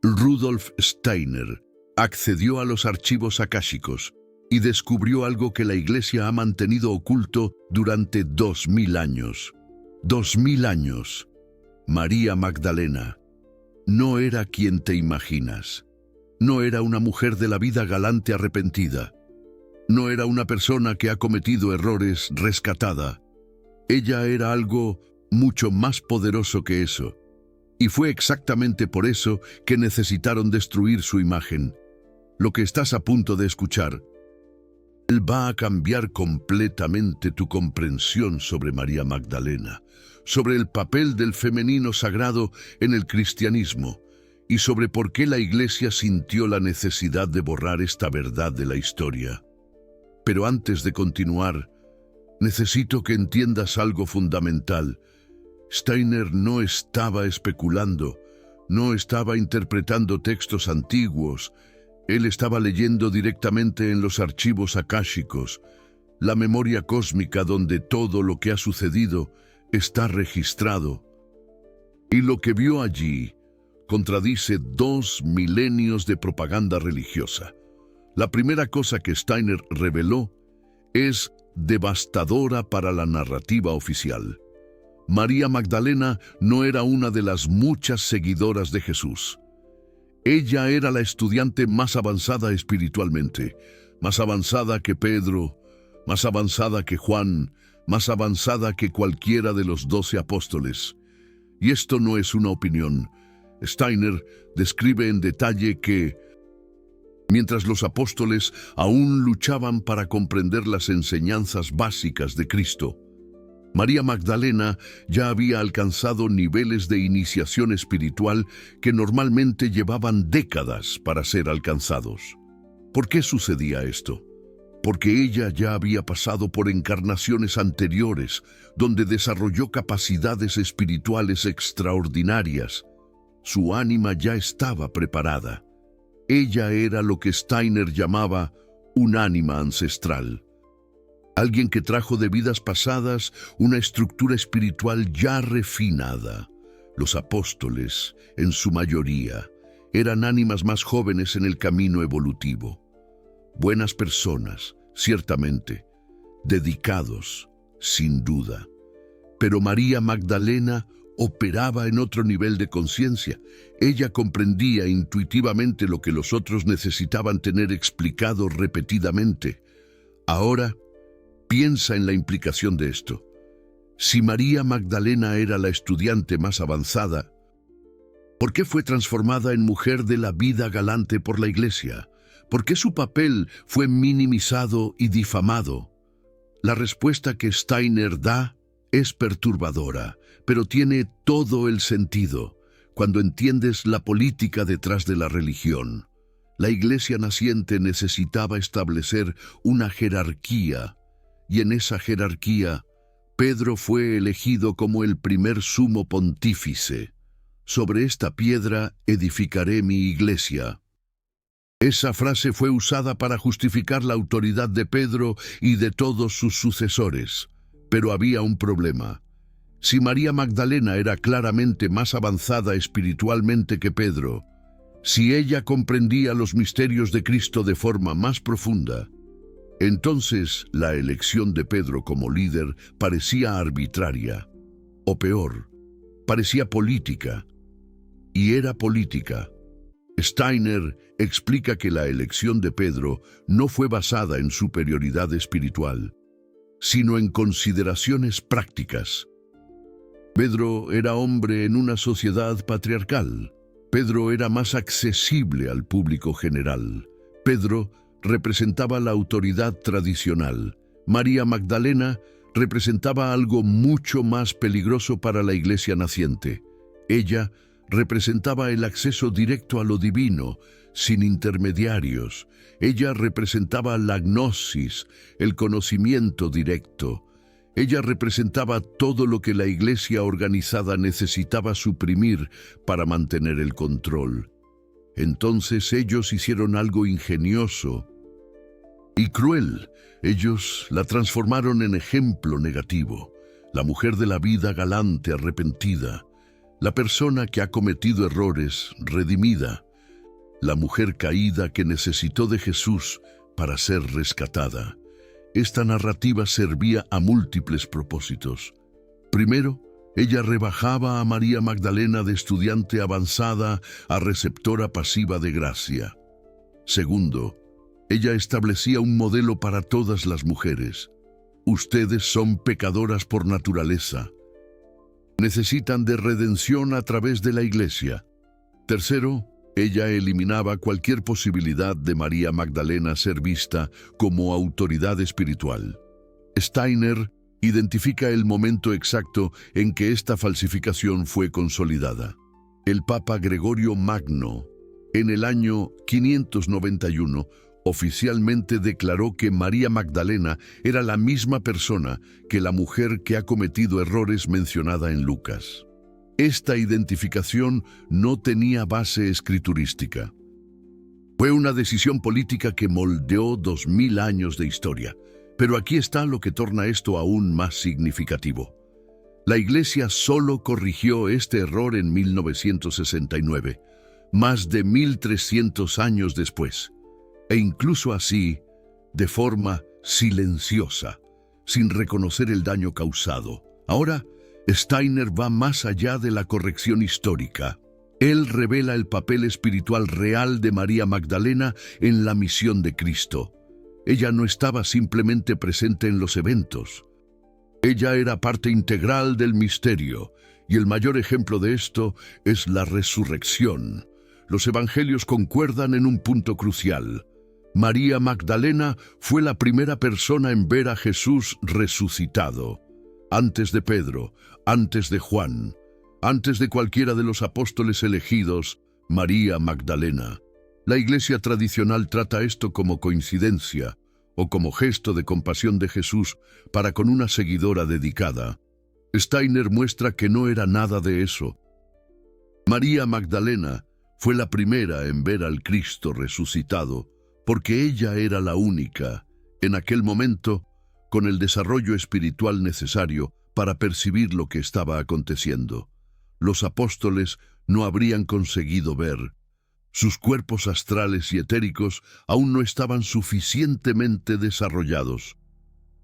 Rudolf Steiner accedió a los archivos akáshicos y descubrió algo que la Iglesia ha mantenido oculto durante 2000 años. 2000 años. María Magdalena no era quien te imaginas. No era una mujer de la vida galante arrepentida. No era una persona que ha cometido errores rescatada. Ella era algo mucho más poderoso que eso. Y fue exactamente por eso que necesitaron destruir su imagen. Lo que estás a punto de escuchar, él va a cambiar completamente tu comprensión sobre María Magdalena, sobre el papel del femenino sagrado en el cristianismo y sobre por qué la Iglesia sintió la necesidad de borrar esta verdad de la historia. Pero antes de continuar, necesito que entiendas algo fundamental. Steiner no estaba especulando, no estaba interpretando textos antiguos. Él estaba leyendo directamente en los archivos akáshicos, la memoria cósmica donde todo lo que ha sucedido está registrado. Y lo que vio allí contradice 2 milenios de propaganda religiosa. La primera cosa que Steiner reveló es devastadora para la narrativa oficial. María Magdalena no era una de las muchas seguidoras de Jesús. Ella era la estudiante más avanzada espiritualmente, más avanzada que Pedro, más avanzada que Juan, más avanzada que cualquiera de los 12 apóstoles. Y esto no es una opinión. Steiner describe en detalle que, mientras los apóstoles aún luchaban para comprender las enseñanzas básicas de Cristo, María Magdalena ya había alcanzado niveles de iniciación espiritual que normalmente llevaban décadas para ser alcanzados. ¿Por qué sucedía esto? Porque ella ya había pasado por encarnaciones anteriores, donde desarrolló capacidades espirituales extraordinarias. Su ánima ya estaba preparada. Ella era lo que Steiner llamaba un ánima ancestral. Alguien que trajo de vidas pasadas una estructura espiritual ya refinada. Los apóstoles, en su mayoría, eran ánimas más jóvenes en el camino evolutivo. Buenas personas, ciertamente, dedicados, sin duda. Pero María Magdalena operaba en otro nivel de conciencia. Ella comprendía intuitivamente lo que los otros necesitaban tener explicado repetidamente. Ahora, piensa en la implicación de esto. Si María Magdalena era la estudiante más avanzada, ¿por qué fue transformada en mujer de la vida galante por la Iglesia? ¿Por qué su papel fue minimizado y difamado? La respuesta que Steiner da es perturbadora, pero tiene todo el sentido cuando entiendes la política detrás de la religión. La Iglesia naciente necesitaba establecer una jerarquía, y en esa jerarquía, Pedro fue elegido como el primer sumo pontífice. Sobre esta piedra edificaré mi iglesia. Esa frase fue usada para justificar la autoridad de Pedro y de todos sus sucesores. Pero había un problema. Si María Magdalena era claramente más avanzada espiritualmente que Pedro, si ella comprendía los misterios de Cristo de forma más profunda, entonces la elección de Pedro como líder parecía arbitraria, o peor, parecía política. Y era política. Steiner explica que la elección de Pedro no fue basada en superioridad espiritual, sino en consideraciones prácticas. Pedro era hombre en una sociedad patriarcal. Pedro era más accesible al público general. Pedro representaba la autoridad tradicional. María Magdalena representaba algo mucho más peligroso para la Iglesia naciente. Ella representaba el acceso directo a lo divino, sin intermediarios. Ella representaba la gnosis, el conocimiento directo. Ella representaba todo lo que la Iglesia organizada necesitaba suprimir para mantener el control. Entonces ellos hicieron algo ingenioso y cruel. Ellos la transformaron en ejemplo negativo, la mujer de la vida galante arrepentida, la persona que ha cometido errores redimida. la mujer caída que necesitó de Jesús para ser rescatada. Esta narrativa servía a múltiples propósitos. Primero, ella rebajaba a María Magdalena de estudiante avanzada a receptora pasiva de gracia. Segundo, ella establecía un modelo para todas las mujeres. Ustedes son pecadoras por naturaleza. Necesitan de redención a través de la Iglesia. Tercero, ella eliminaba cualquier posibilidad de María Magdalena ser vista como autoridad espiritual. Steiner identifica el momento exacto en que esta falsificación fue consolidada. El Papa Gregorio Magno, en el año 591, oficialmente declaró que María Magdalena era la misma persona que la mujer que ha cometido errores mencionada en Lucas. Esta identificación no tenía base escriturística. Fue una decisión política que moldeó 2000 años de historia. Pero aquí está lo que torna esto aún más significativo. La Iglesia solo corrigió este error en 1969, más de 1300 años después, e incluso así, de forma silenciosa, sin reconocer el daño causado. Ahora, Steiner va más allá de la corrección histórica. Él revela el papel espiritual real de María Magdalena en la misión de Cristo. Ella no estaba simplemente presente en los eventos. Ella era parte integral del misterio, y el mayor ejemplo de esto es la resurrección. Los evangelios concuerdan en un punto crucial. María Magdalena fue la primera persona en ver a Jesús resucitado. Antes de Pedro, antes de Juan, antes de cualquiera de los apóstoles elegidos, María Magdalena. La Iglesia tradicional trata esto como coincidencia o como gesto de compasión de Jesús para con una seguidora dedicada. Steiner muestra que no era nada de eso. María Magdalena fue la primera en ver al Cristo resucitado, porque ella era la única, en aquel momento, con el desarrollo espiritual necesario para percibir lo que estaba aconteciendo. Los apóstoles no habrían conseguido ver. Sus cuerpos astrales y etéricos aún no estaban suficientemente desarrollados.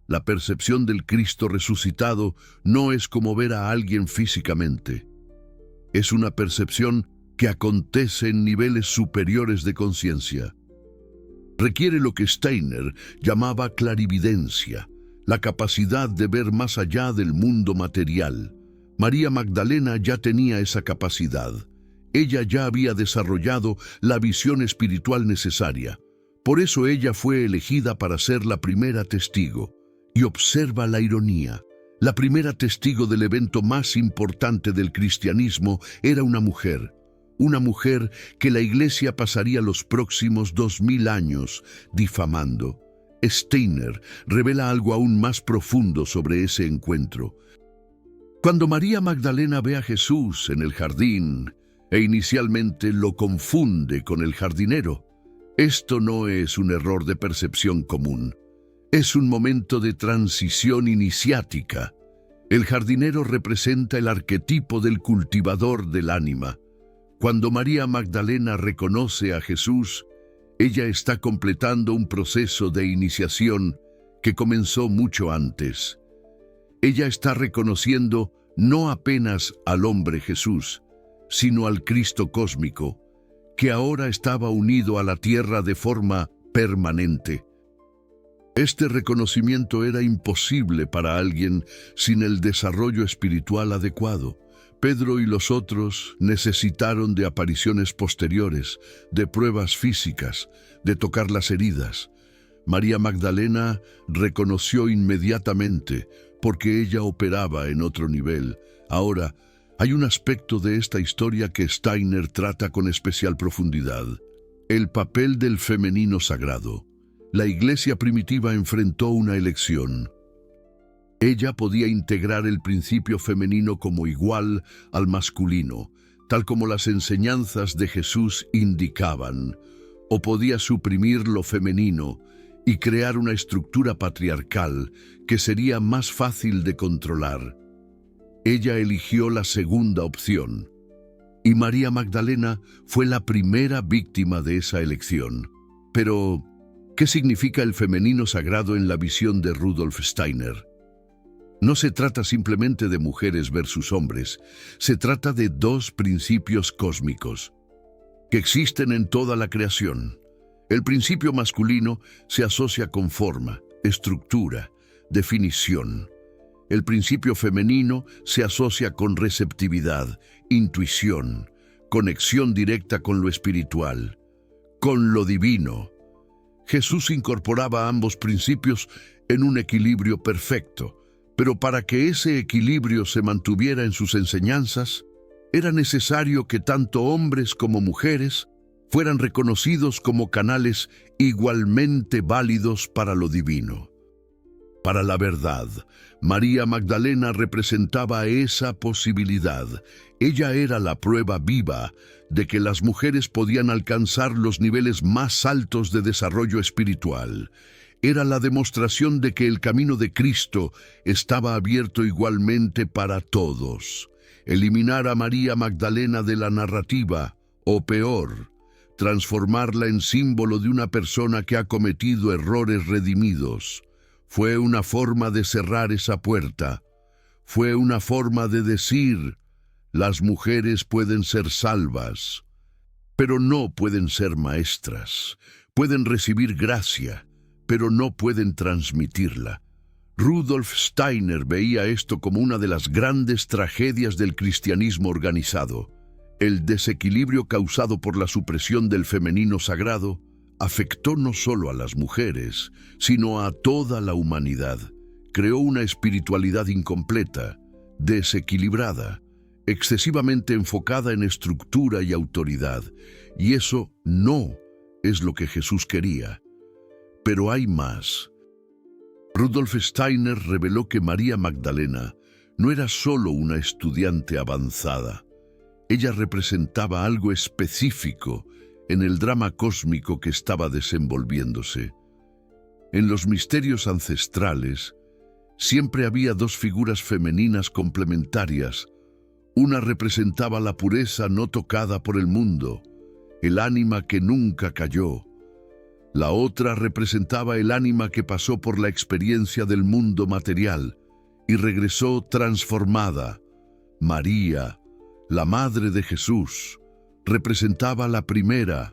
La percepción del Cristo resucitado no es como ver a alguien físicamente. Es una percepción que acontece en niveles superiores de conciencia. Requiere lo que Steiner llamaba clarividencia, la capacidad de ver más allá del mundo material. María Magdalena ya tenía esa capacidad. Ella ya había desarrollado la visión espiritual necesaria. Por eso ella fue elegida para ser la primera testigo. Y observa la ironía. La primera testigo del evento más importante del cristianismo era una mujer que la Iglesia pasaría los próximos 2000 años difamando. Steiner revela algo aún más profundo sobre ese encuentro. Cuando María Magdalena ve a Jesús en el jardín, e inicialmente lo confunde con el jardinero, esto no es un error de percepción común. Es un momento de transición iniciática. El jardinero representa el arquetipo del cultivador del ánima. Cuando María Magdalena reconoce a Jesús, ella está completando un proceso de iniciación que comenzó mucho antes. Ella está reconociendo no apenas al hombre Jesús, sino al Cristo cósmico, que ahora estaba unido a la tierra de forma permanente. Este reconocimiento era imposible para alguien sin el desarrollo espiritual adecuado. Pedro y los otros necesitaron de apariciones posteriores, de pruebas físicas, de tocar las heridas. María Magdalena reconoció inmediatamente, porque ella operaba en otro nivel. Ahora, hay un aspecto de esta historia que Steiner trata con especial profundidad: el papel del femenino sagrado. La Iglesia primitiva enfrentó una elección. Ella podía integrar el principio femenino como igual al masculino, tal como las enseñanzas de Jesús indicaban, o podía suprimir lo femenino y crear una estructura patriarcal que sería más fácil de controlar. Ella eligió la segunda opción. Y María Magdalena fue la primera víctima de esa elección. Pero, ¿qué significa el femenino sagrado en la visión de Rudolf Steiner? No se trata simplemente de mujeres versus hombres, se trata de dos principios cósmicos que existen en toda la creación. El principio masculino se asocia con forma, estructura, definición. El principio femenino se asocia con receptividad, intuición, conexión directa con lo espiritual, con lo divino. Jesús incorporaba ambos principios en un equilibrio perfecto, pero para que ese equilibrio se mantuviera en sus enseñanzas, era necesario que tanto hombres como mujeres fueran reconocidos como canales igualmente válidos para lo divino. Para la verdad, María Magdalena representaba esa posibilidad. Ella era la prueba viva de que las mujeres podían alcanzar los niveles más altos de desarrollo espiritual. Era la demostración de que el camino de Cristo estaba abierto igualmente para todos. Eliminar a María Magdalena de la narrativa, o peor, transformarla en símbolo de una persona que ha cometido errores redimidos, fue una forma de cerrar esa puerta. Fue una forma de decir, las mujeres pueden ser salvas, pero no pueden ser maestras. Pueden recibir gracia, pero no pueden transmitirla. Rudolf Steiner veía esto como una de las grandes tragedias del cristianismo organizado. El desequilibrio causado por la supresión del femenino sagrado afectó no solo a las mujeres, sino a toda la humanidad. Creó una espiritualidad incompleta, desequilibrada, excesivamente enfocada en estructura y autoridad, y eso no es lo que Jesús quería. Pero hay más. Rudolf Steiner reveló que María Magdalena no era solo una estudiante avanzada. Ella representaba algo específico en el drama cósmico que estaba desenvolviéndose. En los misterios ancestrales, siempre había dos figuras femeninas complementarias. Una representaba la pureza no tocada por el mundo, el ánima que nunca cayó. La otra representaba el ánima que pasó por la experiencia del mundo material y regresó transformada. María, la madre de Jesús, representaba la primera,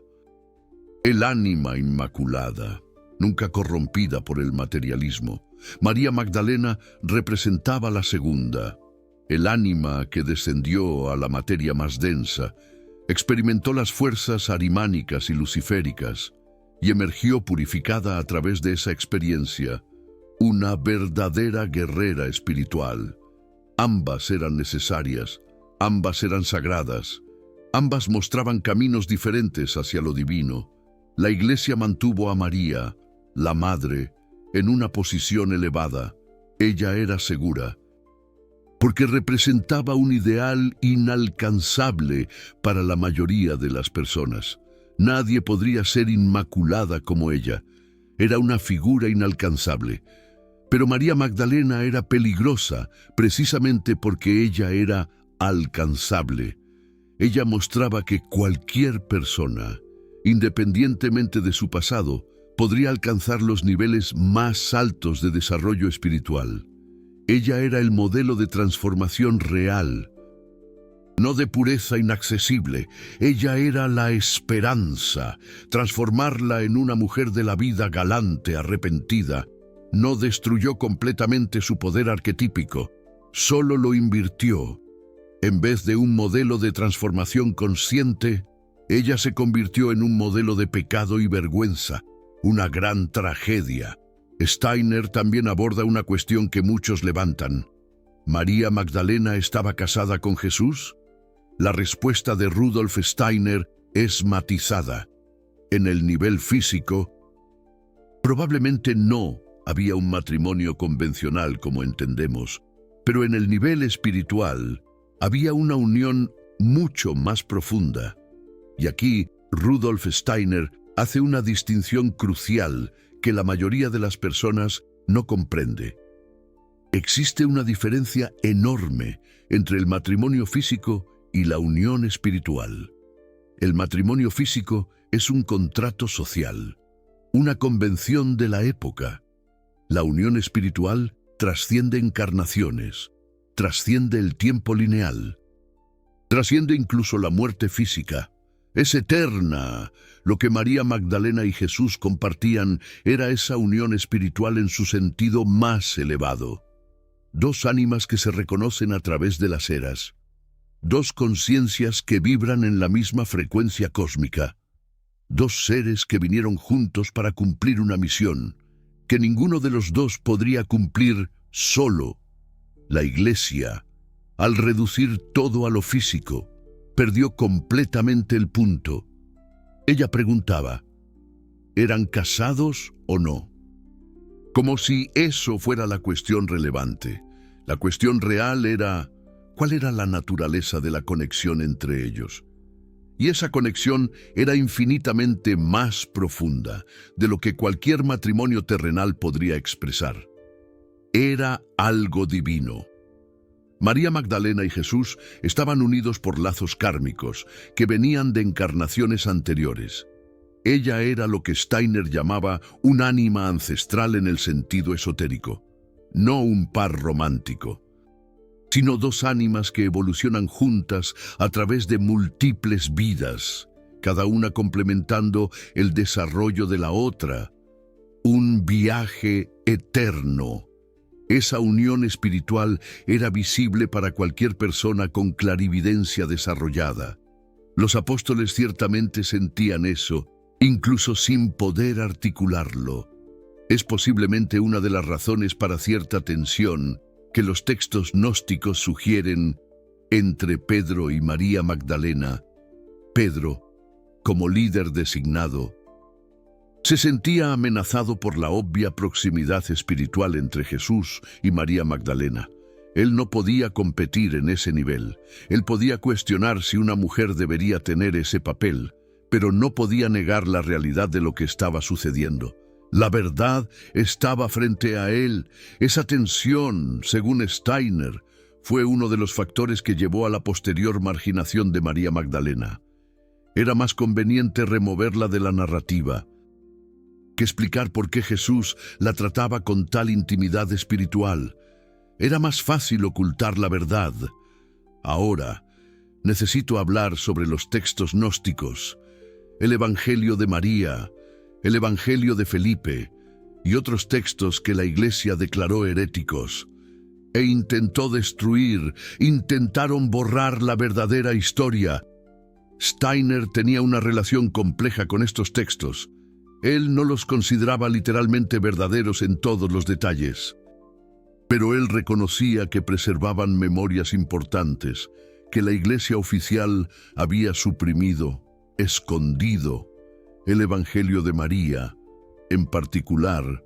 el ánima inmaculada, nunca corrompida por el materialismo. María Magdalena representaba la segunda, el ánima que descendió a la materia más densa, experimentó las fuerzas arimánicas y luciféricas, y emergió purificada a través de esa experiencia, una verdadera guerrera espiritual. Ambas eran necesarias, ambas eran sagradas, ambas mostraban caminos diferentes hacia lo divino. La Iglesia mantuvo a María, la Madre, en una posición elevada. Ella era segura, porque representaba un ideal inalcanzable para la mayoría de las personas. Nadie podría ser inmaculada como ella. Era una figura inalcanzable. Pero María Magdalena era peligrosa precisamente porque ella era alcanzable. Ella mostraba que cualquier persona, independientemente de su pasado, podría alcanzar los niveles más altos de desarrollo espiritual. Ella era el modelo de transformación real, no de pureza inaccesible. Ella era la esperanza. Transformarla en una mujer de la vida galante, arrepentida, no destruyó completamente su poder arquetípico, solo lo invirtió. En vez de un modelo de transformación consciente, ella se convirtió en un modelo de pecado y vergüenza, una gran tragedia. Steiner también aborda una cuestión que muchos levantan. ¿María Magdalena estaba casada con Jesús? La respuesta de Rudolf Steiner es matizada. En el nivel físico, probablemente no había un matrimonio convencional como entendemos, pero en el nivel espiritual había una unión mucho más profunda. Y aquí Rudolf Steiner hace una distinción crucial que la mayoría de las personas no comprende. Existe una diferencia enorme entre el matrimonio físico y la unión espiritual. El matrimonio físico es un contrato social, una convención de la época. La unión espiritual trasciende encarnaciones, trasciende el tiempo lineal, trasciende incluso la muerte física. Es eterna. Lo que María Magdalena y Jesús compartían era esa unión espiritual en su sentido más elevado. Dos ánimas que se reconocen a través de las eras. Dos conciencias que vibran en la misma frecuencia cósmica. Dos seres que vinieron juntos para cumplir una misión, que ninguno de los dos podría cumplir solo. La Iglesia, al reducir todo a lo físico, perdió completamente el punto. Ella preguntaba, ¿eran casados o no? Como si eso fuera la cuestión relevante. La cuestión real era, ¿cuál era la naturaleza de la conexión entre ellos? Y esa conexión era infinitamente más profunda de lo que cualquier matrimonio terrenal podría expresar. Era algo divino. María Magdalena y Jesús estaban unidos por lazos kármicos que venían de encarnaciones anteriores. Ella era lo que Steiner llamaba un ánima ancestral en el sentido esotérico, no un par romántico, sino dos ánimas que evolucionan juntas a través de múltiples vidas, cada una complementando el desarrollo de la otra. Un viaje eterno. Esa unión espiritual era visible para cualquier persona con clarividencia desarrollada. Los apóstoles ciertamente sentían eso, incluso sin poder articularlo. Es posiblemente una de las razones para cierta tensión que los textos gnósticos sugieren entre Pedro y María Magdalena. Pedro, como líder designado, se sentía amenazado por la obvia proximidad espiritual entre Jesús y María Magdalena. Él no podía competir en ese nivel. Él podía cuestionar si una mujer debería tener ese papel, pero no podía negar la realidad de lo que estaba sucediendo. La verdad estaba frente a él. Esa tensión, según Steiner, fue uno de los factores que llevó a la posterior marginación de María Magdalena. Era más conveniente removerla de la narrativa que explicar por qué Jesús la trataba con tal intimidad espiritual. Era más fácil ocultar la verdad. Ahora, necesito hablar sobre los textos gnósticos, el Evangelio de María, el Evangelio de Felipe y otros textos que la Iglesia declaró heréticos e intentó destruir, intentaron borrar la verdadera historia. Steiner tenía una relación compleja con estos textos. Él no los consideraba literalmente verdaderos en todos los detalles, pero él reconocía que preservaban memorias importantes, que la Iglesia oficial había suprimido, escondido. El Evangelio de María, en particular,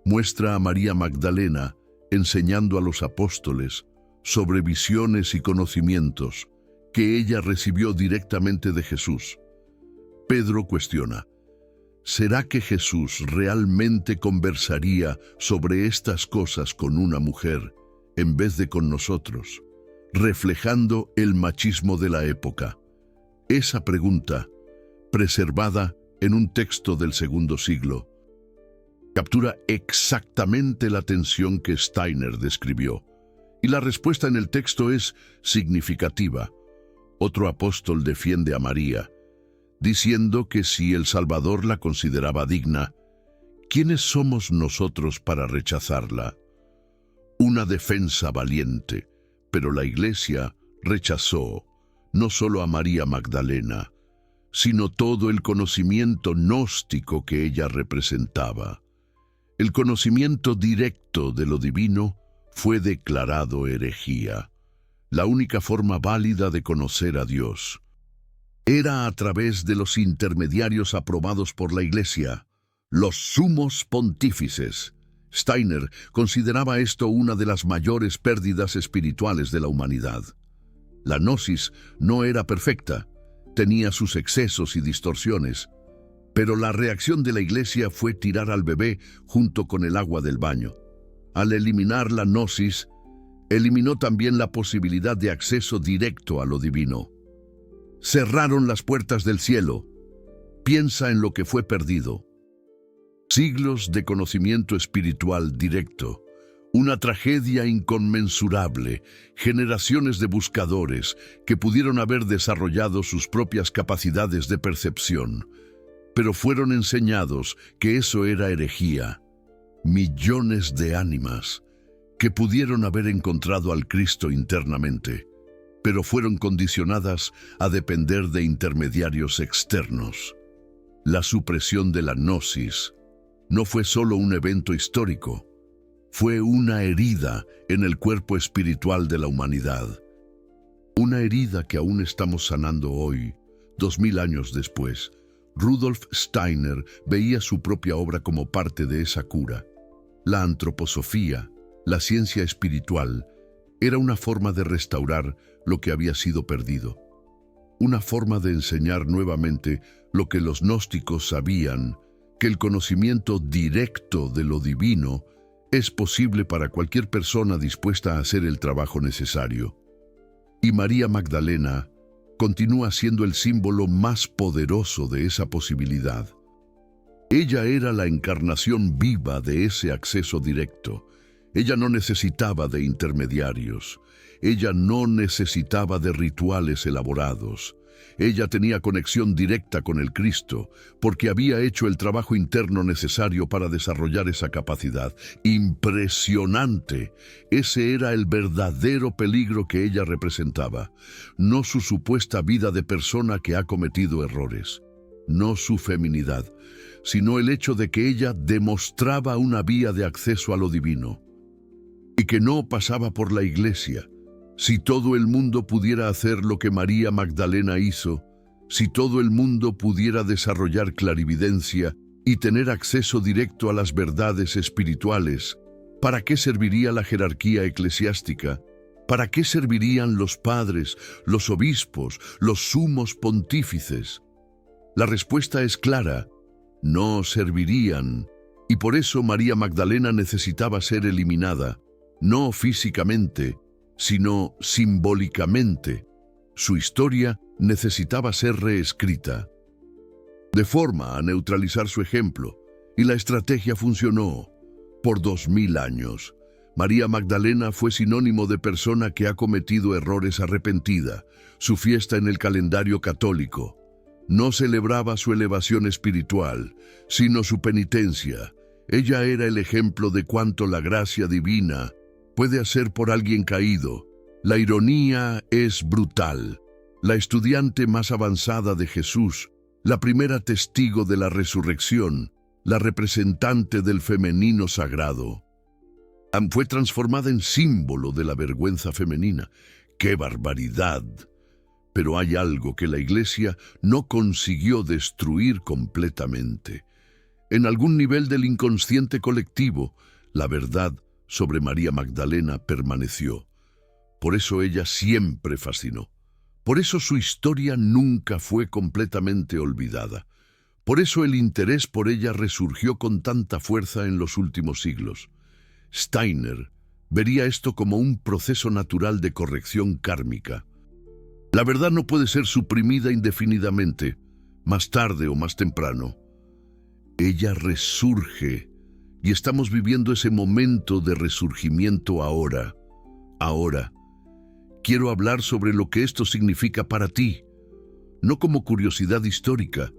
muestra a María Magdalena enseñando a los apóstoles sobre visiones y conocimientos que ella recibió directamente de Jesús. Pedro cuestiona, ¿será que Jesús realmente conversaría sobre estas cosas con una mujer en vez de con nosotros, reflejando el machismo de la época? Esa pregunta, preservada en un texto del segundo siglo, captura exactamente la tensión que Steiner describió, y la respuesta en el texto es significativa. Otro apóstol defiende a María, diciendo que si el Salvador la consideraba digna, ¿quiénes somos nosotros para rechazarla? Una defensa valiente, pero la Iglesia rechazó no solo a María Magdalena, sino todo el conocimiento gnóstico que ella representaba. El conocimiento directo de lo divino fue declarado herejía. La única forma válida de conocer a Dios era a través de los intermediarios aprobados por la Iglesia, los sumos pontífices. Steiner consideraba esto una de las mayores pérdidas espirituales de la humanidad. La gnosis no era perfecta, tenía sus excesos y distorsiones, pero la reacción de la Iglesia fue tirar al bebé junto con el agua del baño. Al eliminar la gnosis, eliminó también la posibilidad de acceso directo a lo divino. cerraron las puertas del cielo. Piensa en lo que fue perdido. Siglos de conocimiento espiritual directo, una tragedia inconmensurable, generaciones de buscadores que pudieron haber desarrollado sus propias capacidades de percepción, pero fueron enseñados que eso era herejía. Millones de ánimas que pudieron haber encontrado al Cristo internamente, pero fueron condicionadas a depender de intermediarios externos. La supresión de la gnosis no fue solo un evento histórico, fue una herida en el cuerpo espiritual de la humanidad. Una herida que aún estamos sanando hoy, 2000 años después. Rudolf Steiner veía su propia obra como parte de esa cura. La antroposofía, la ciencia espiritual, era una forma de restaurar lo que había sido perdido. Una forma de enseñar nuevamente lo que los gnósticos sabían, que el conocimiento directo de lo divino es posible para cualquier persona dispuesta a hacer el trabajo necesario. Y María Magdalena continúa siendo el símbolo más poderoso de esa posibilidad. Ella era la encarnación viva de ese acceso directo. Ella no necesitaba de intermediarios. Ella no necesitaba de rituales elaborados. Ella tenía conexión directa con el Cristo, porque había hecho el trabajo interno necesario para desarrollar esa capacidad. Impresionante. Ese era el verdadero peligro que ella representaba. No su supuesta vida de persona que ha cometido errores. No su feminidad, sino el hecho de que ella demostraba una vía de acceso a lo divino. Y que no pasaba por la iglesia. Si todo el mundo pudiera hacer lo que María Magdalena hizo, si todo el mundo pudiera desarrollar clarividencia y tener acceso directo a las verdades espirituales, ¿para qué serviría la jerarquía eclesiástica? ¿Para qué servirían los padres, los obispos, los sumos pontífices? La respuesta es clara: no servirían. Y por eso María Magdalena necesitaba ser eliminada, no físicamente, sino simbólicamente. Su historia necesitaba ser reescrita, de forma a neutralizar su ejemplo, y la estrategia funcionó. Por 2000 años, María Magdalena fue sinónimo de persona que ha cometido errores arrepentida. Su fiesta en el calendario católico no celebraba su elevación espiritual, sino su penitencia. Ella era el ejemplo de cuánto la gracia divina puede hacer por alguien caído. La ironía es brutal. La estudiante más avanzada de Jesús, la primera testigo de la resurrección, la representante del femenino sagrado, fue transformada en símbolo de la vergüenza femenina. ¡Qué barbaridad! Pero hay algo que la Iglesia no consiguió destruir completamente. En algún nivel del inconsciente colectivo, la verdad sobre María Magdalena permaneció. Por eso ella siempre fascinó. Por eso su historia nunca fue completamente olvidada. Por eso el interés por ella resurgió con tanta fuerza en los últimos siglos. Steiner vería esto como un proceso natural de corrección kármica. La verdad no puede ser suprimida indefinidamente, más tarde o más temprano. Ella resurge. Y estamos viviendo ese momento de resurgimiento ahora. Ahora, quiero hablar sobre lo que esto significa para ti, no como curiosidad histórica,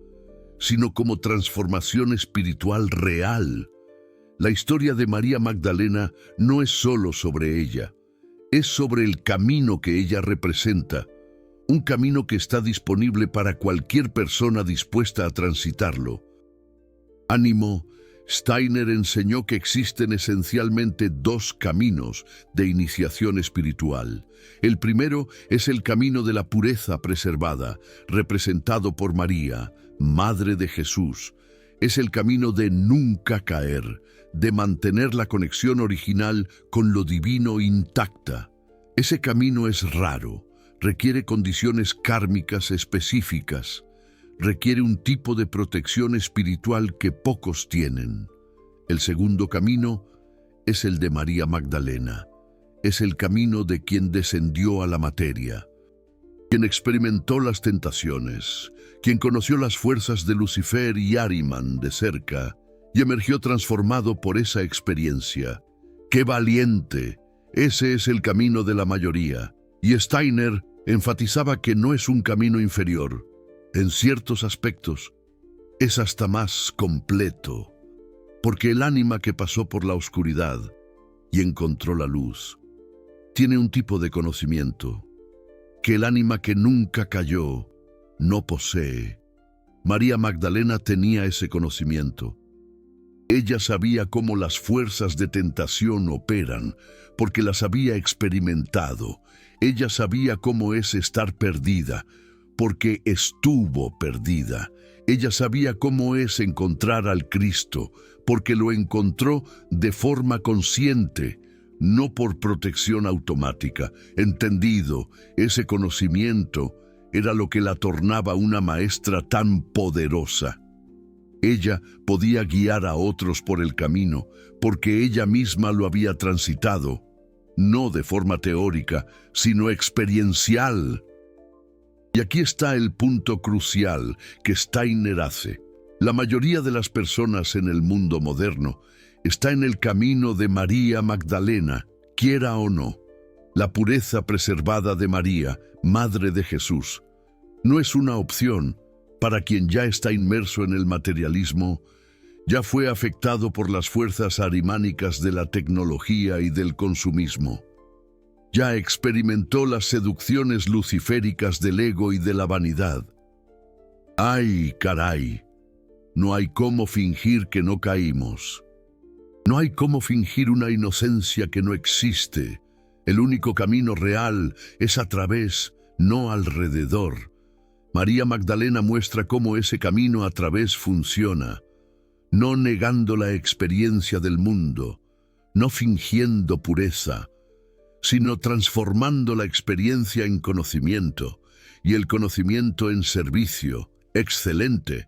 sino como transformación espiritual real. La historia de María Magdalena no es solo sobre ella, es sobre el camino que ella representa, un camino que está disponible para cualquier persona dispuesta a transitarlo. Ánimo. Steiner enseñó que existen esencialmente dos caminos de iniciación espiritual. El primero es el camino de la pureza preservada, representado por María, Madre de Jesús. Es el camino de nunca caer, de mantener la conexión original con lo divino intacta. Ese camino es raro, requiere condiciones kármicas específicas. Requiere un tipo de protección espiritual que pocos tienen. El segundo camino es el de María Magdalena. Es el camino de quien descendió a la materia. quien experimentó las tentaciones, quien conoció las fuerzas de Lucifer y Ahriman de cerca y emergió transformado por esa experiencia. ¡Qué valiente! Ese es el camino de la mayoría. Y Steiner enfatizaba que no es un camino inferior. En ciertos aspectos, es hasta más completo, porque el ánima que pasó por la oscuridad y encontró la luz, tiene un tipo de conocimiento que el ánima que nunca cayó no posee. María Magdalena tenía ese conocimiento. Ella sabía cómo las fuerzas de tentación operan, porque las había experimentado. Ella sabía cómo es estar perdida, porque estuvo perdida. Ella sabía cómo es encontrar al Cristo, porque lo encontró de forma consciente, no por protección automática. Entendido, ese conocimiento era lo que la tornaba una maestra tan poderosa. Ella podía guiar a otros por el camino, porque ella misma lo había transitado, no de forma teórica, sino experiencial. Y aquí está el punto crucial que Steiner hace. La mayoría de las personas en el mundo moderno está en el camino de María Magdalena, quiera o no. La pureza preservada de María, Madre de Jesús, no es una opción para quien ya está inmerso en el materialismo, ya fue afectado por las fuerzas ahrimánicas de la tecnología y del consumismo. Ya experimentó las seducciones luciféricas del ego y de la vanidad. ¡Ay, caray! No hay cómo fingir que no caímos. No hay cómo fingir una inocencia que no existe. El único camino real es a través, no alrededor. María Magdalena muestra cómo ese camino a través funciona, no negando la experiencia del mundo, no fingiendo pureza, sino transformando la experiencia en conocimiento y el conocimiento en servicio. ¡Excelente!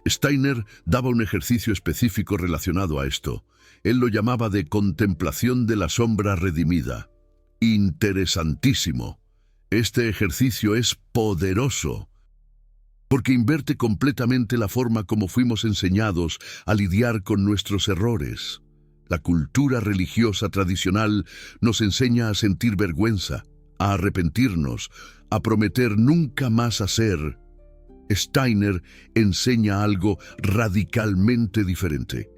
Steiner daba un ejercicio específico relacionado a esto. Él lo llamaba de contemplación de la sombra redimida. Interesantísimo. Este ejercicio es poderoso, porque inverte completamente la forma como fuimos enseñados a lidiar con nuestros errores. La cultura religiosa tradicional nos enseña a sentir vergüenza, a arrepentirnos, a prometer nunca más hacer. Steiner enseña algo radicalmente diferente.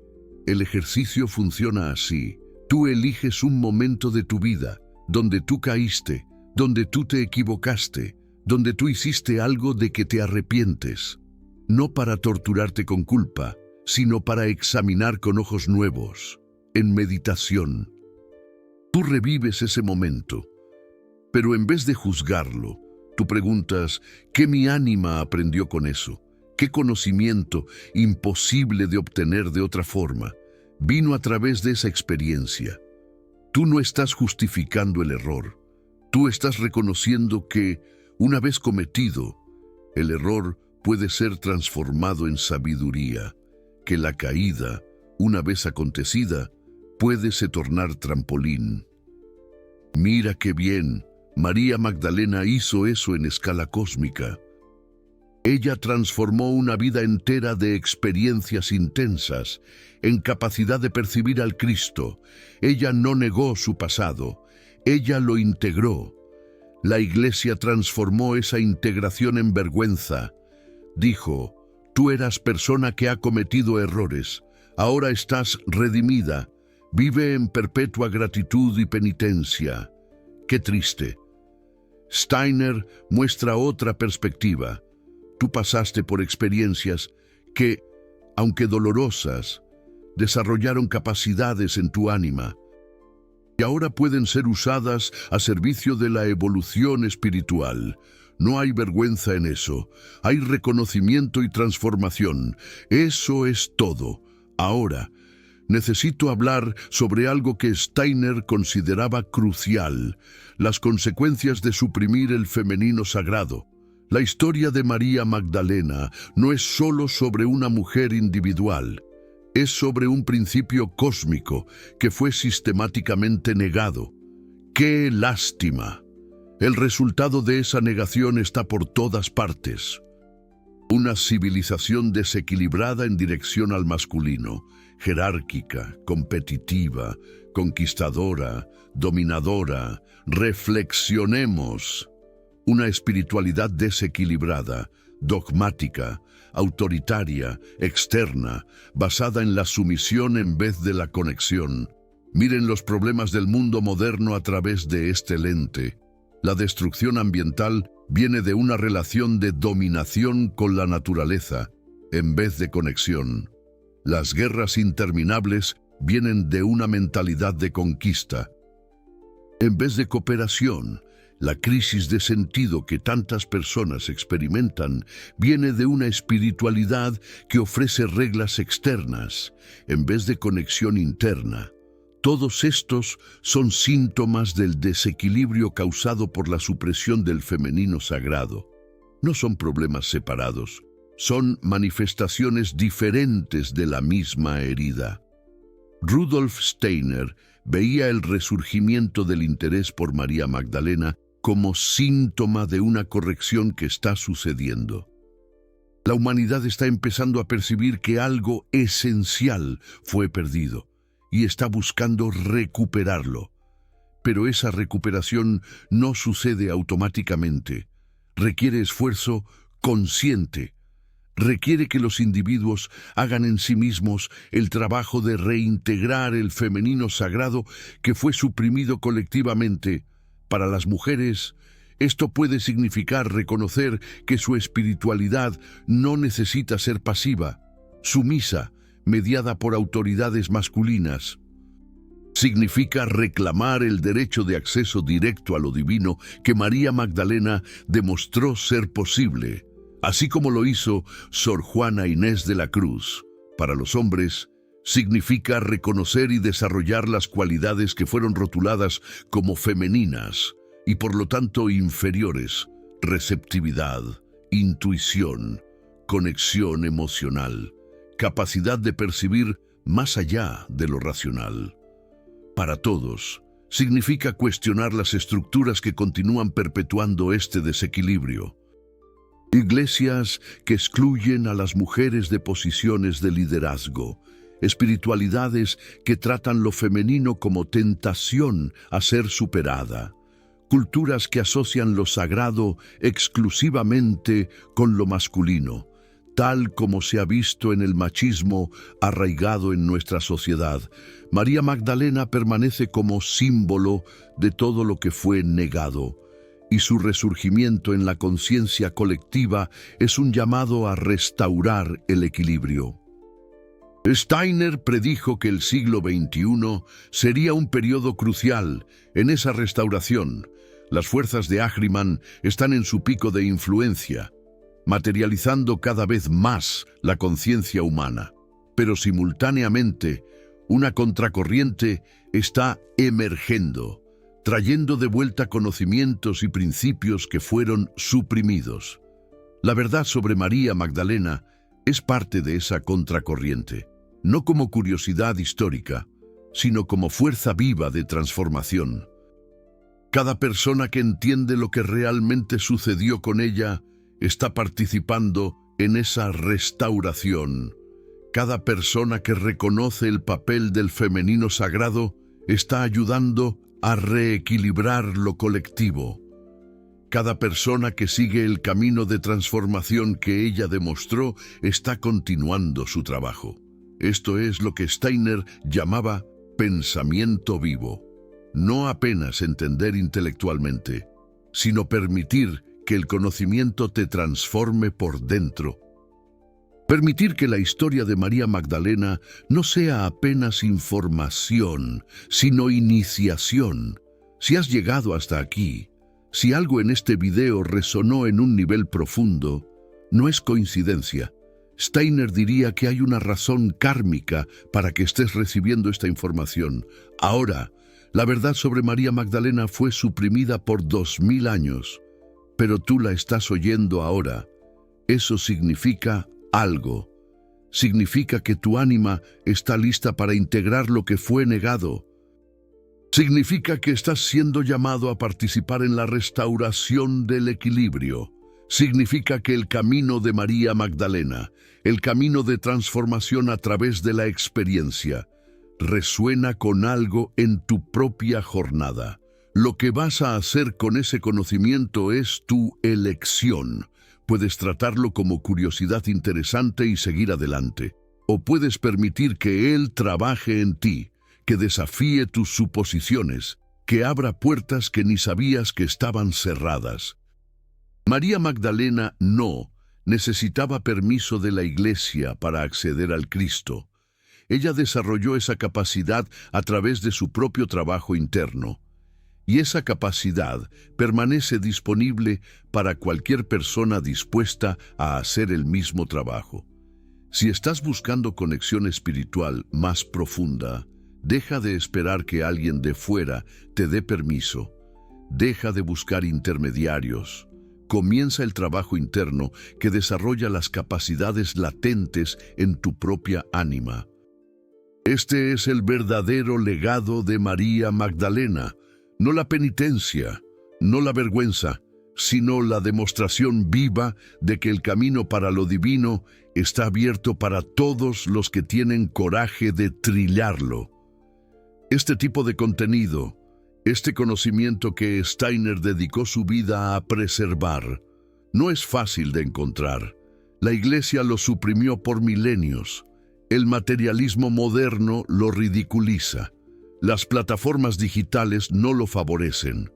El ejercicio funciona así. Tú eliges un momento de tu vida donde tú caíste, donde tú te equivocaste, donde tú hiciste algo de que te arrepientes, no para torturarte con culpa, sino para examinar con ojos nuevos, en meditación. Tú revives ese momento, pero en vez de juzgarlo, tú preguntas, ¿qué mi ánima aprendió con eso? ¿Qué conocimiento imposible de obtener de otra forma vino a través de esa experiencia? Tú no estás justificando el error, tú estás reconociendo que, una vez cometido, el error puede ser transformado en sabiduría, que la caída, una vez acontecida, puede se tornar trampolín. Mira qué bien, María Magdalena hizo eso en escala cósmica. Ella transformó una vida entera de experiencias intensas en capacidad de percibir al Cristo. Ella no negó su pasado, ella lo integró. La Iglesia transformó esa integración en vergüenza. Dijo, tú eras persona que ha cometido errores, ahora estás redimida, vive en perpetua gratitud y penitencia. Qué triste. Steiner muestra otra perspectiva. Tú pasaste por experiencias que, aunque dolorosas, desarrollaron capacidades en tu ánima, y ahora pueden ser usadas a servicio de la evolución espiritual. No hay vergüenza en eso, hay reconocimiento y transformación. Eso es todo. Ahora, necesito hablar sobre algo que Steiner consideraba crucial, las consecuencias de suprimir el femenino sagrado. La historia de María Magdalena no es solo sobre una mujer individual. Es sobre un principio cósmico que fue sistemáticamente negado. ¡Qué lástima! El resultado de esa negación está por todas partes. Una civilización desequilibrada en dirección al masculino, jerárquica, competitiva, conquistadora, dominadora. Reflexionemos. Una espiritualidad desequilibrada, dogmática, autoritaria, externa, basada en la sumisión en vez de la conexión. Miren los problemas del mundo moderno a través de este lente. La destrucción ambiental viene de una relación de dominación con la naturaleza, en vez de conexión. Las guerras interminables vienen de una mentalidad de conquista. En vez de cooperación, la crisis de sentido que tantas personas experimentan viene de una espiritualidad que ofrece reglas externas, en vez de conexión interna. Todos estos son síntomas del desequilibrio causado por la supresión del femenino sagrado. No son problemas separados, son manifestaciones diferentes de la misma herida. Rudolf Steiner veía el resurgimiento del interés por María Magdalena como síntoma de una corrección que está sucediendo. La humanidad está empezando a percibir que algo esencial fue perdido y está buscando recuperarlo. Pero esa recuperación no sucede automáticamente. Requiere esfuerzo consciente. Requiere que los individuos hagan en sí mismos el trabajo de reintegrar el femenino sagrado que fue suprimido colectivamente. Para las mujeres, esto puede significar reconocer que su espiritualidad no necesita ser pasiva, sumisa, mediada por autoridades masculinas. Significa reclamar el derecho de acceso directo a lo divino que María Magdalena demostró ser posible, así como lo hizo Sor Juana Inés de la Cruz. Para los hombres, significa reconocer y desarrollar las cualidades que fueron rotuladas como femeninas y por lo tanto inferiores: receptividad, intuición, conexión emocional, capacidad de percibir más allá de lo racional. Para todos, significa cuestionar las estructuras que continúan perpetuando este desequilibrio. Iglesias que excluyen a las mujeres de posiciones de liderazgo, espiritualidades que tratan lo femenino como tentación a ser superada, culturas que asocian lo sagrado exclusivamente con lo masculino, tal como se ha visto en el machismo arraigado en nuestra sociedad. María Magdalena permanece como símbolo de todo lo que fue negado, y su resurgimiento en la conciencia colectiva es un llamado a restaurar el equilibrio. Steiner predijo que el siglo XXI sería un periodo crucial en esa restauración. Las fuerzas de Ahriman están en su pico de influencia, materializando cada vez más la conciencia humana. Pero simultáneamente, una contracorriente está emergiendo, trayendo de vuelta conocimientos y principios que fueron suprimidos. La verdad sobre María Magdalena es parte de esa contracorriente, no como curiosidad histórica, sino como fuerza viva de transformación. Cada persona que entiende lo que realmente sucedió con ella está participando en esa restauración. Cada persona que reconoce el papel del femenino sagrado está ayudando a reequilibrar lo colectivo. Cada persona que sigue el camino de transformación que ella demostró está continuando su trabajo. Esto es lo que Steiner llamaba pensamiento vivo. No apenas entender intelectualmente, sino permitir que el conocimiento te transforme por dentro. Permitir que la historia de María Magdalena no sea apenas información, sino iniciación. Si has llegado hasta aquí, si algo en este video resonó en un nivel profundo, no es coincidencia. Steiner diría que hay una razón kármica para que estés recibiendo esta información. Ahora, la verdad sobre María Magdalena fue suprimida por 2000 años, pero tú la estás oyendo ahora. Eso significa algo. Significa que tu ánima está lista para integrar lo que fue negado. Significa que estás siendo llamado a participar en la restauración del equilibrio. Significa que el camino de María Magdalena, el camino de transformación a través de la experiencia, resuena con algo en tu propia jornada. Lo que vas a hacer con ese conocimiento es tu elección. Puedes tratarlo como curiosidad interesante y seguir adelante. O puedes permitir que Él trabaje en ti, que desafíe tus suposiciones, que abra puertas que ni sabías que estaban cerradas. María Magdalena no necesitaba permiso de la Iglesia para acceder al Cristo. Ella desarrolló esa capacidad a través de su propio trabajo interno. Y esa capacidad permanece disponible para cualquier persona dispuesta a hacer el mismo trabajo. Si estás buscando conexión espiritual más profunda, deja de esperar que alguien de fuera te dé permiso. Deja de buscar intermediarios. Comienza el trabajo interno que desarrolla las capacidades latentes en tu propia ánima. Este es el verdadero legado de María Magdalena, no la penitencia, no la vergüenza, sino la demostración viva de que el camino para lo divino está abierto para todos los que tienen coraje de trillarlo. Este tipo de contenido, este conocimiento que Steiner dedicó su vida a preservar, no es fácil de encontrar. La Iglesia lo suprimió por milenios. El materialismo moderno lo ridiculiza. Las plataformas digitales no lo favorecen.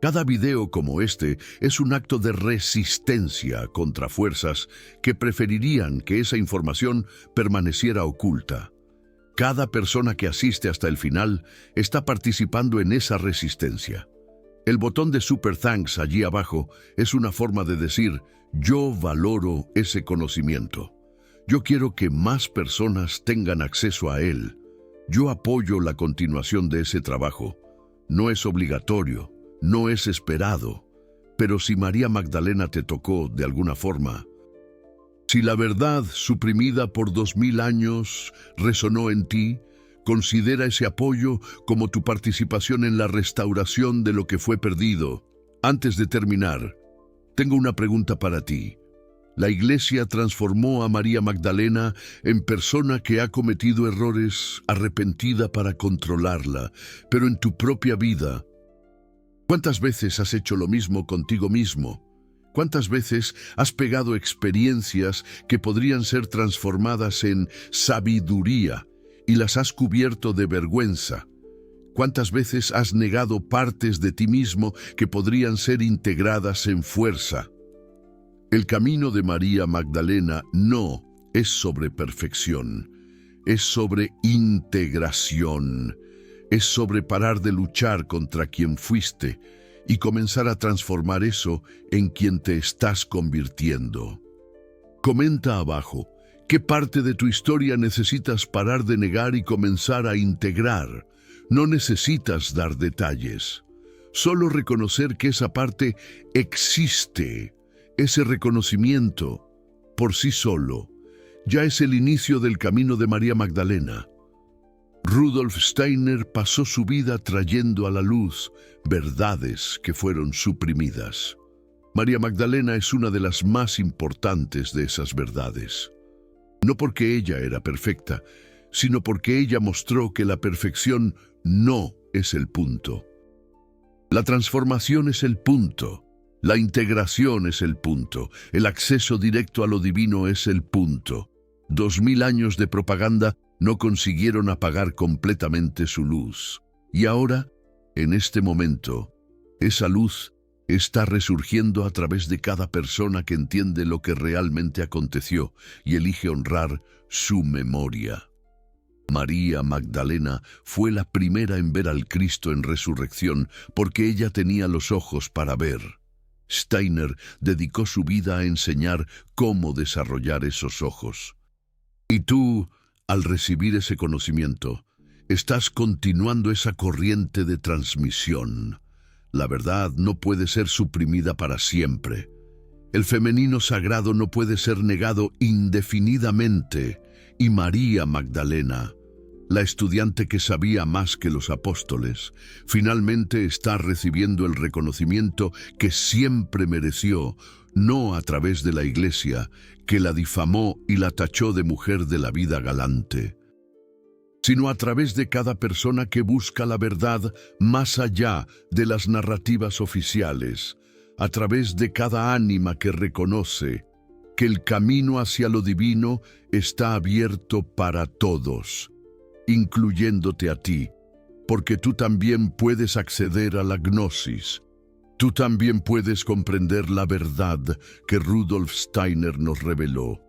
Cada video como este es un acto de resistencia contra fuerzas que preferirían que esa información permaneciera oculta. Cada persona que asiste hasta el final está participando en esa resistencia. El botón de Super Thanks allí abajo es una forma de decir, yo valoro ese conocimiento. Yo quiero que más personas tengan acceso a él. Yo apoyo la continuación de ese trabajo. No es obligatorio, no es esperado. Pero si María Magdalena te tocó de alguna forma, si la verdad suprimida por 2000 años resonó en ti, considera ese apoyo como tu participación en la restauración de lo que fue perdido. Antes de terminar, tengo una pregunta para ti. La Iglesia transformó a María Magdalena en persona que ha cometido errores, arrepentida para controlarla, pero en tu propia vida, ¿cuántas veces has hecho lo mismo contigo mismo? ¿Cuántas veces has pegado experiencias que podrían ser transformadas en sabiduría y las has cubierto de vergüenza? ¿Cuántas veces has negado partes de ti mismo que podrían ser integradas en fuerza? El camino de María Magdalena no es sobre perfección, es sobre integración, es sobre parar de luchar contra quien fuiste y comenzar a transformar eso en quien te estás convirtiendo. Comenta abajo, ¿qué parte de tu historia necesitas parar de negar y comenzar a integrar? No necesitas dar detalles, solo reconocer que esa parte existe. Ese reconocimiento, por sí solo, ya es el inicio del camino de María Magdalena. Rudolf Steiner pasó su vida trayendo a la luz verdades que fueron suprimidas. María Magdalena es una de las más importantes de esas verdades. No porque ella era perfecta, sino porque ella mostró que la perfección no es el punto. La transformación es el punto. La integración es el punto. El acceso directo a lo divino es el punto. 2000 años de propaganda no consiguieron apagar completamente su luz. Y ahora, en este momento, esa luz está resurgiendo a través de cada persona que entiende lo que realmente aconteció y elige honrar su memoria. María Magdalena fue la primera en ver al Cristo en resurrección porque ella tenía los ojos para ver. Steiner dedicó su vida a enseñar cómo desarrollar esos ojos. Y tú, al recibir ese conocimiento, estás continuando esa corriente de transmisión. La verdad no puede ser suprimida para siempre. El femenino sagrado no puede ser negado indefinidamente. Y María Magdalena, la estudiante que sabía más que los apóstoles, finalmente está recibiendo el reconocimiento que siempre mereció, no a través de la Iglesia, que la difamó y la tachó de mujer de la vida galante, sino a través de cada persona que busca la verdad más allá de las narrativas oficiales, a través de cada ánima que reconoce que el camino hacia lo divino está abierto para todos, incluyéndote a ti, porque tú también puedes acceder a la gnosis. Tú también puedes comprender la verdad que Rudolf Steiner nos reveló.